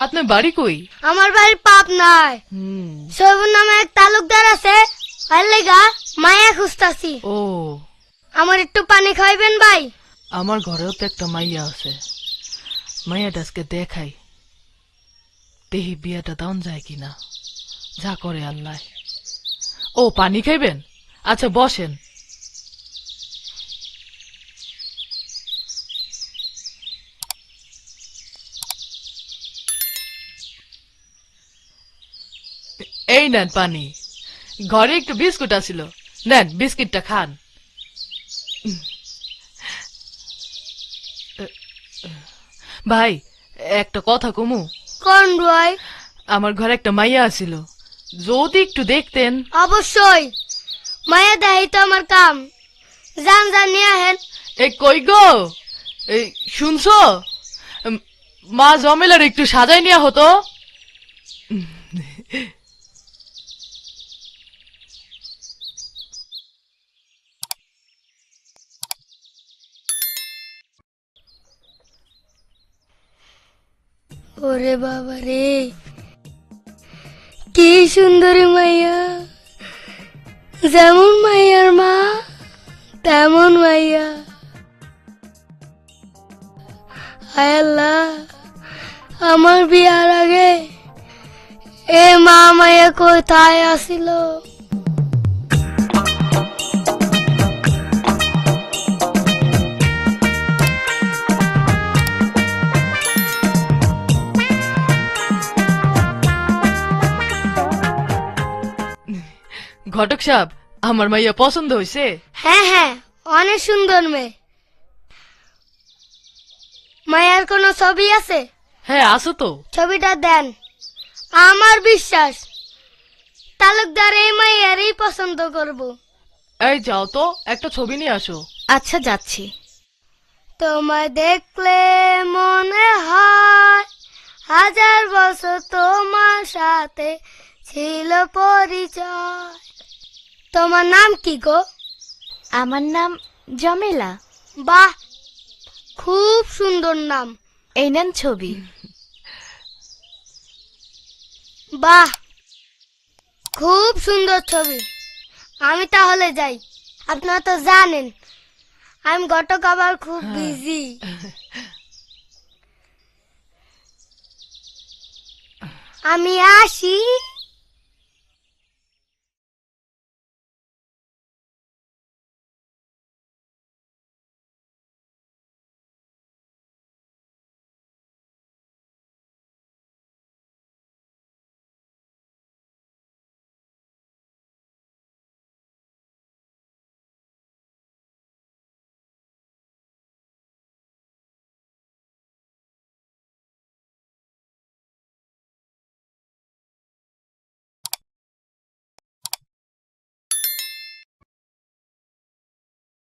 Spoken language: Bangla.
আপনার বাড়ি কই? আমার বাড়ি পাবনায়। সৈবুর নামে এক তালুকদার আছে, আর লেগা মায়া খুঁজতাছি। ও, আমার একটু পানি খাইবেন ভাই? আমার ঘরেও তো একটা মাইয়া আছে। মাইয়াটা আজকে দেখাই, দেহি বিয়াটা দাউন যায় কিনা, যা করে আল্লাহ। ও, পানি খাইবেন? আচ্ছা বসেন। এই নেন পানি। ঘরে একটু বিস্কুট আছিল, নেন বিস্কিটটা খান। ভাই, একটা কথা কমু? কোন ভাই? আমার ঘরে একটা মাইয়া আছিল, যদি একটু দেখতেন। অবশ্যই, মায়া দেখাই তো আমার কাম। যান যান নিয়ে আহেন। এই কই গো, এই শুনছো? উম, মা জমেলার একটু সাজাই নেওয়া হতো। ওরে বাবা রে, কি সুন্দরী মাইয়া! যেমন মাইয়ার মা তেমন মাইয়া। হায় আল্লাহ, আমার বিয়ার আগে এ মা মাইয়া কোথায় আসিল? ঘটক সাহেব, আমার মাইয়া পছন্দ হয়েছে? হ্যাঁ হ্যাঁ, অনেক সুন্দর মেয়ে। মায়ার কোনো ছবি আছে? হ্যাঁ আছো তো। ছবিটা দেন। আমার বিশ্বাস তালুকদার এই মাইয়ারই পছন্দ করব। এই যাও তো, একটা ছবি নিয়ে আসো। আচ্ছা যাচ্ছি। তোমায় দেখলে মনে হয় হাজার বছর তোমার সাথে ছিল পরিচয়। তোমার নাম কি গো? আমার নাম জমেলা। বাহ, খুব সুন্দর নাম। এই নেন ছবি। বাহ, খুব সুন্দর ছবি। আমি তাহলে যাই। আপনারা তো জানেন আমি ঘটক আবার খুব বিজি। আমি আসি।